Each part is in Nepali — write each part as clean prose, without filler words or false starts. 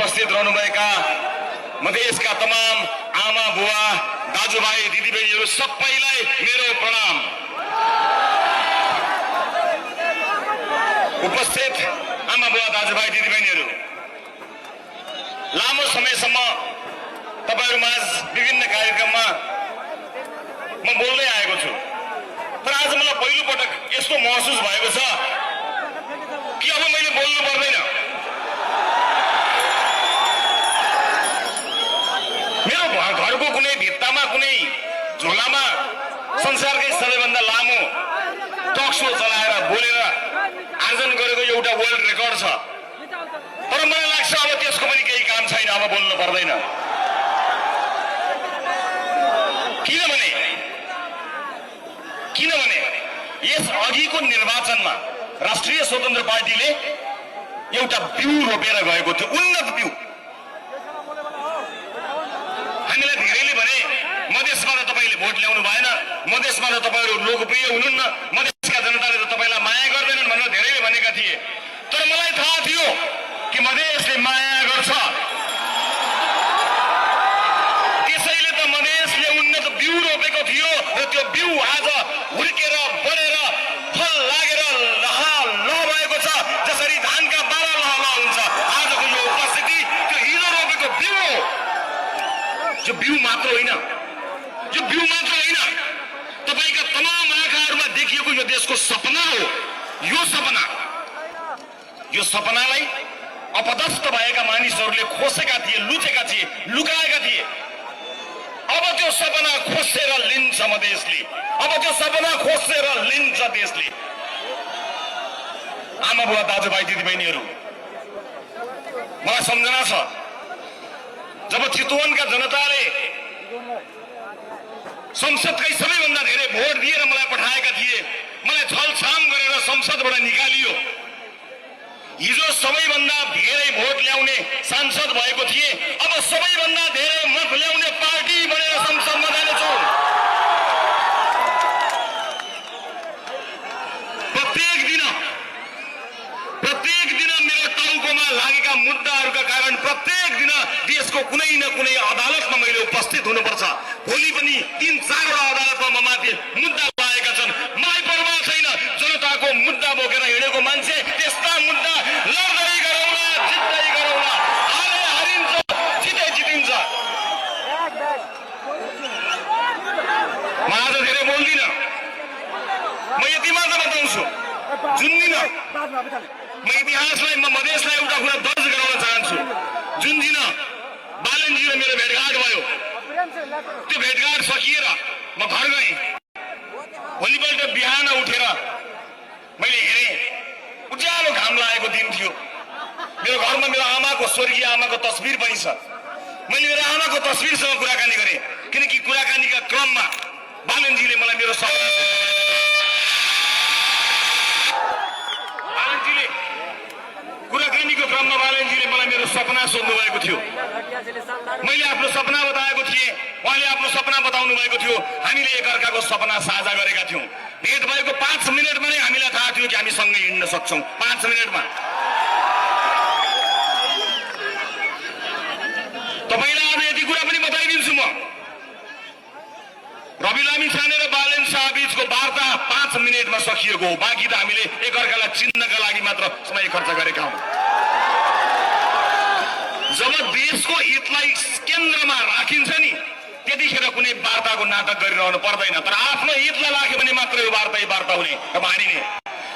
उपस्थित रहनुभएका मधेसका तमाम आमा बुवा दाजुभाइ दिदीबहिनीहरू सबैलाई मेरो प्रणाम। उपस्थित आमा बुवा दाजुभाइ दिदीबहिनीहरू, लामो समयसम्म तपाईहरुमाझ विभिन्न कार्यक्रममा म बोल्दै आएको छु, तर आज मलाई पहिलो पटक यस्तो महसुस भएको छ कि अब मैले बोल्नु पर्दैन। मेरो घरको कुनै भित्तामा कुनै झोलामा संसारकै सबैभन्दा लामो टक शो चलाएर बोलेर आर्जन गरेको एउटा वर्ल्ड रेकर्ड छ, तर मलाई लाग्छ अब त्यसको पनि केही काम छैन, अब बोल्नु पर्दैन। किनभने यस अघिको निर्वाचनमा राष्ट्रिय स्वतन्त्र पार्टीले एउटा बिउ रोपेर गएको थियो, उन्नत बिउ। हामीलाई धेरैले भने मधेसमा त तपाईले भोट ल्याउनु भएन, मधेसमा त तपाईहरु लोकप्रिय हुनुहुन्न, मधेसका जनताले त तपाईलाई माया गर्दैनन् भनेर धेरैले भनेका थिए। तर मलाई थाहा थियो कि मधेसले माया गर्छ, त्यसैले त मधेसले उन्नत बिउ रोपेको थियो र त्यो बिउ आज हुर्केर बढेर फल लागेर लह भएको छ। जसरी धानका बारा लह हुन्छ, आजको यो उपस्थिति त्यो हिजो रोपेको बिउ हो। यो बिउ मात्र होइन, यो बिउ मात्र होइन, तपाईका तमाम आँखाहरूमा देखिएको यो देशको सपना हो। यो सपनालाई अपदस्थ भएका मानिसहरूले खोसेका थिए, लुचेका थिए, लुकाएका थिए। अब त्यो सपना खोसेर लिन्छ मधेसले, अब त्यो सपना खोसेर लिन्छ देशले। आमा बुवा दाजुभाइ दिदीबहिनीहरू, मलाई सम्झना छ जब चितवनका जनताले संसदकै सबैभन्दा धेरै भोट दिएर मलाई पठाएका थिए, मलाई छलछाम गरेर संसदबाट निकालियो। हिजो सबैभन्दा धेरै भोट ल्याउने सांसद भएको थिए, अब सबैभन्दा धेरै मत ल्याउने पार्टी बनेर संसदमा जानेछु। प्रत्येक दिन मेरो टाउकोमा लागेका मुद्दाहरूका कारण प्रत्येक दिन देशको कुनै न कुनै अदालतमा मैले उपस्थित हुनुपर्छ। भोलि पनि 3-4 अदालतमा म माथि मुद्दा लागेका छन्। मलाई परवाह छैन, जनताको मुद्दा बोकेर हिँडेको मान्छे त्यस्ता मुद्दा लड्दै गरौँला, जित्दै गरौँला। हारे हारिन्छ, जिते जितिन्छ। म आज धेरै बोल्दिनँ, म यति मात्र बताउँछु। जुन दिन म इतिहासलाई, म मधेसलाई एउटा कुरा दर्ज गराउन चाहन्छु। जुन दिन बालनजी र मेरो भेटघाट भयो, त्यो भेटघाट सकिएर म घर गएँ। भोलिपल्ट बिहान उठेर मैले हेरेँ, उज्यालो घाम लागेको दिन थियो। मेरो घरमा मेरो आमाको, स्वर्गीय आमाको तस्बिर पनि छ। मैले मेरो आमाको तस्बिरसँग कुराकानी गरेँ, किनकि कुराकानीका क्रममा बालनजीले मलाई मेरो कुराकानीको क्रममा बालनजीले मलाई मेरो सपना सोध्नु भएको थियो। मैले आफ्नो सपना बताएको थिएँ, उहाँले आफ्नो सपना बताउनु भएको थियो। हामीले एकअर्काको सपना साझा गरेका थियौँ। भेट भएको 5 मिनटमा नै हामीलाई थाहा थियो कि हामी सँगै हिँड्न सक्छौँ। 5 मिनटमा। तपाईँलाई आज यति कुरा पनि बताइदिन्छु म। रवि लामिछाने र बालन शाह बीचको वार्ता 5 मिनटमा सकिएको हो। बाँकी त हामीले एकअर्कालाई चिन्नका लागि मात्र समय खर्च गरेका हौँ। जब देशको हितलाई केन्द्रमा राखिन्छ नि, त्यतिखेर कुनै वार्ताको नाटक गरिरहनु पर्दैन। तर आफ्नो हितलाई राख्यो भने मात्र यो वार्ता हुने मानिने।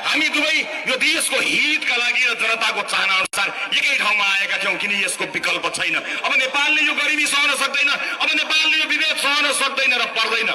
हामी दुवै यो देशको हितका लागि र जनताको चाहना अनुसार एकै ठाउँमा आएका थियौँ, किन यसको विकल्प छैन। अब नेपालले यो गरिबी सहन सक्दैन, अब नेपालले यो विभेद सहन सक्दैन र पर्दैन।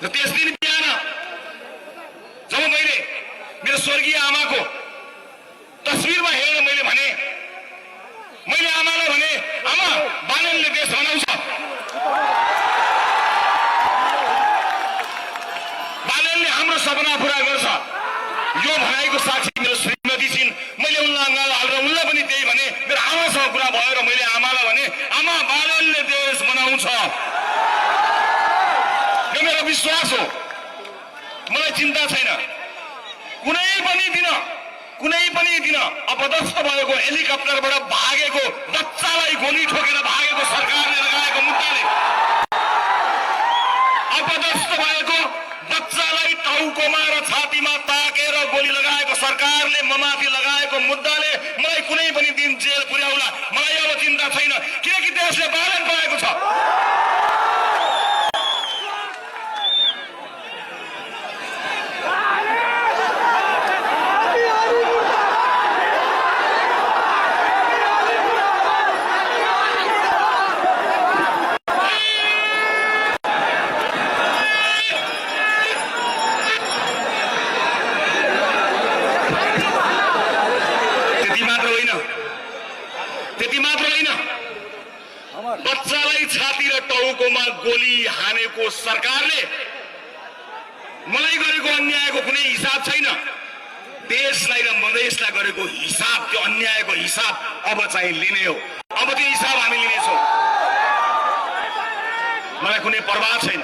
र त्यस दिन बिहान जब मैले मेरो स्वर्गीय आमाको तस्बिरमा हेरेर मैले आमालाई भने, आमा, बालनले देश बनाउँछ, बालनले हाम्रो सपना पूरा गर्छ। यो भनाइको साक्षी मेरो श्रीमती छिन्। मैले उनलाई अँगालो हालेर उनलाई पनि त्यही भने। मेरो आमासँग कुरा भयो र मैले आमालाई भने, आमा, बालनले देश बनाउँछ। यो मेरो विश्वास हो। मलाई चिन्ता छैन, कुनै पनि दिन कुनै पनि दिन अपदस्थ भएको हेलिकप्टरबाट भागेको बच्चालाई गोली ठोकेर भागेको सरकारले लगाएको मुद्दाले, अपदस्थ भएको बच्चालाई टाउकोमा र छातीमा ताकेर गोली लगाएको सरकारले ममाथि लगाएको मुद्दाले मलाई कुनै पनि दिन जेल पुर्याउला, मलाई अब चिन्ता छैन, किनकि देशले बालन पाएको छ। बच्चालाई छाती र टाउकोमा गोली हानेको सरकारले मलाई गरेको अन्यायको कुनै हिसाब छैन। देशलाई र मधेसलाई गरेको हिसाब, त्यो अन्यायको हिसाब अब चाहिँ लिने हो। अब त्यो हिसाब हामी लिनेछौँ। मलाई कुनै परवाह छैन।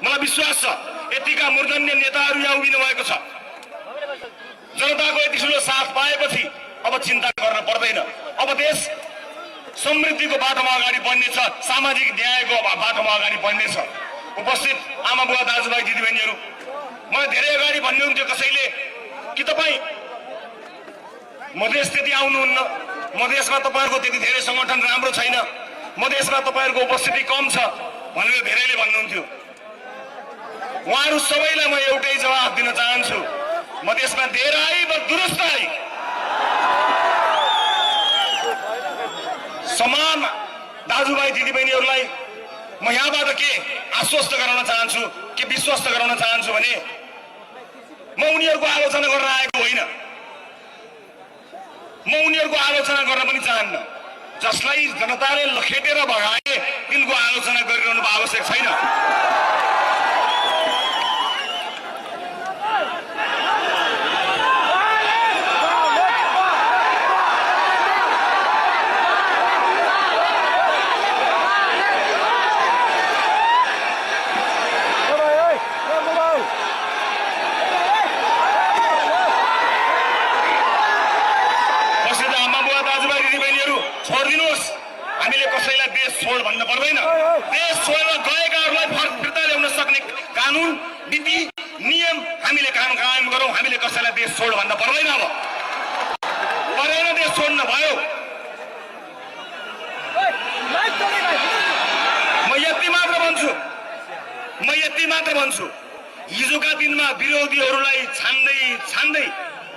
मलाई विश्वास छ यतिका मूर्धन्य नेताहरू यहाँ उभिनु भएको छ। जनताको यति ठुलो साथ पाएपछि अब चिन्ता गर्न पर्दैन। अब देश समृद्धिको बाटोमा अगाडि बढ्नेछ, सामाजिक न्यायको बाटोमा अगाडि बढ्नेछ। उपस्थित आमा बुवा दाजुभाइ दिदीबहिनीहरू, मलाई धेरै अगाडि भन्नुहुन्थ्यो कसैले कि तपाईँ मधेस त्यति आउनुहुन्न, मधेसमा तपाईँहरूको त्यति धेरै संगठन राम्रो छैन, मधेसमा तपाईँहरूको उपस्थिति कम छ भनेर धेरैले भन्नुहुन्थ्यो। उहाँहरू सबैलाई म एउटै जवाफ दिन चाहन्छु, मधेसमा धेर आई वा दुरुस्त आई, समान दाजुभाइ दिदीबहिनीहरूलाई म यहाँबाट के आश्वस्त गराउन चाहन्छु, के विश्वस्त गराउन चाहन्छु भने म उनीहरूको आलोचना गर्न आएको होइन, म उनीहरूको आलोचना गर्न पनि चाहन्न। जसलाई जनताले लखेटेर भगाए तिनको आलोचना गरिरहनु आवश्यक छैन। छोडिदिनुहोस्, हामीले कसैलाई देश छोड भन्न पर्दैन। देश छोडेर गएकाहरूलाई फिर्ता ल्याउन सक्ने कानुन, नीति, नियम हामीले कायम गरौँ। हामीले कसैलाई देश छोड भन्न पर्दैन। अब परेन देश छोड्न भयो। म यति मात्र भन्छु, हिजोका दिनमा विरोधीहरूलाई छान्दै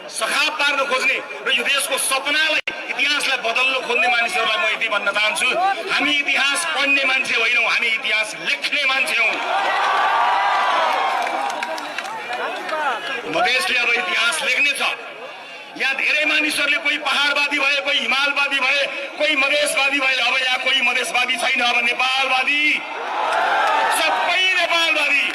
सखाप पार्न खोज्ने र यो देशको सपनालाई, इतिहासलाई बदल्न खोज्ने मानिसहरूलाई म यति भन्न चाहन्छु, हामी इतिहास पढ्ने मान्छे होइनौँ, हामी इतिहास लेख्ने मान्छे हौँ। मधेसले अब इतिहास लेख्नेछ। यहाँ धेरै मानिसहरूले कोही पहाडवादी भए, कोही हिमालवादी भए, कोही मधेसवादी भए। अब यहाँ कोही मधेसवादी छैन, अब नेपालवादी, सबै नेपालवादी।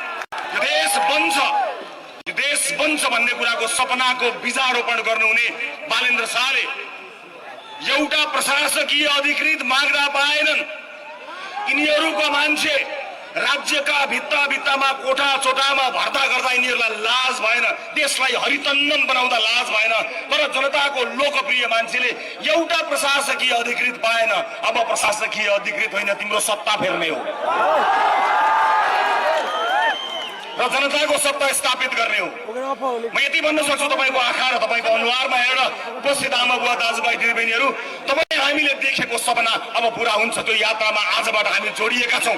यो देश बन्छ भन्ने कुराको सपनाको बीजारोपण गर्नुहुने बालेन्द्र शाहले एउटा प्रशासकीय अधिकृत माग्दा पाएनन्। यिनीहरूको मान्छे राज्यका भित्तामा कोठा चोटामा भर्ता गर्दा यिनीहरूलाई लाज भएन, देशलाई हरितन्नम बनाउँदा लाज भएन। तर जनताको लोकप्रिय मान्छेले एउटा प्रशासकीय अधिकृत पाएन। अब प्रशासकीय अधिकृत होइन, तिम्रो सत्ता फेर्ने हो र जनताको सत्ता स्थापित गर्ने हो। म यति भन्न सक्छु, तपाईँको आँखा र तपाईँको अनुहारमा हेरेर उपस्थित आमा बुवा दाजुभाइ दिदीबहिनीहरू, तपाईँ हामीले देखेको सपना अब पुरा हुन्छ। त्यो यात्रामा आजबाट हामी जोडिएका छौँ।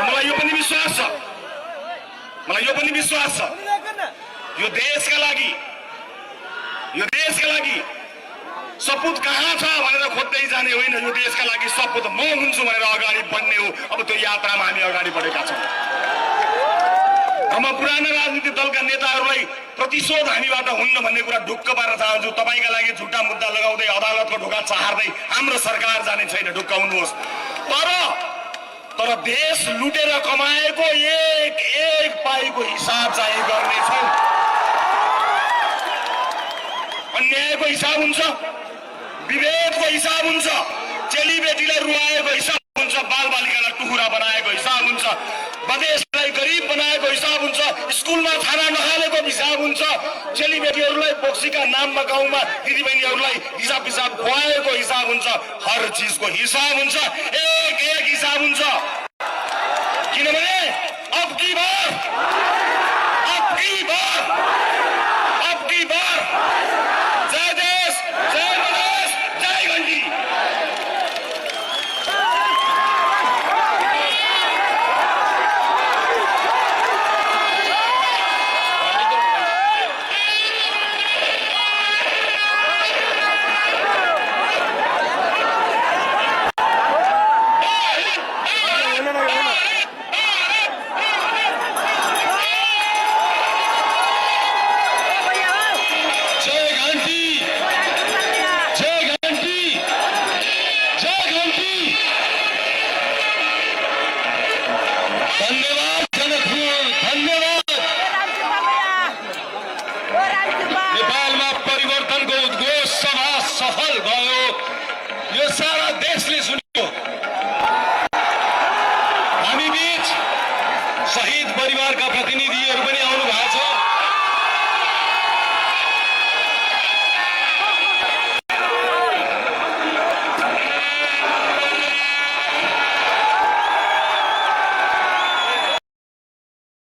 मलाई यो पनि विश्वास छ, यो देशका लागि सपुत कहाँ छ भनेर खोज्दै जाने होइन, यो देशका लागि सपुत म हुन्छु भनेर अगाडि बढ्ने हो। अब त्यो यात्रामा हामी अगाडि बढेका छौँ। म पुराना राजनीतिक दलका नेताहरूलाई प्रतिशोध हामीबाट हुन्न भन्ने कुरा ढुक्क पार्न चाहन्छु। तपाईँका लागि झुटा मुद्दा लगाउँदै अदालतको ढोका चाहर्दै हाम्रो सरकार जाने छैन, ढुक्क हुनुहोस्। तर देश लुटेर कमाएको एक पाइको हिसाब चाहिँ गर्नेछौँ। अन्यायको हिसाब हुन्छ, विभेदको हिसाब हुन्छ, चेलीबेटीलाई रुवाएको हिसाब हुन्छ, बालबालिकालाई टुकुरा बनाएको हिसाब हुन्छ। मधेसलाई गरिब बनाएको हिसाब हुन्छ, स्कुलमा खाना नखानेको हिसाब हुन्छ, चेलीबेटीहरूलाई बोक्सीका नाममा गाउँमा दिदीबहिनीहरूलाई हिसाब खुवाएको हिसाब हुन्छ, हर चिजको हिसाब हुन्छ, एक हिसाब हुन्छ। किनभने अब की बार जय देश, जय मधेस, जय घण्टी। शहीद परिवारका प्रतिनिधि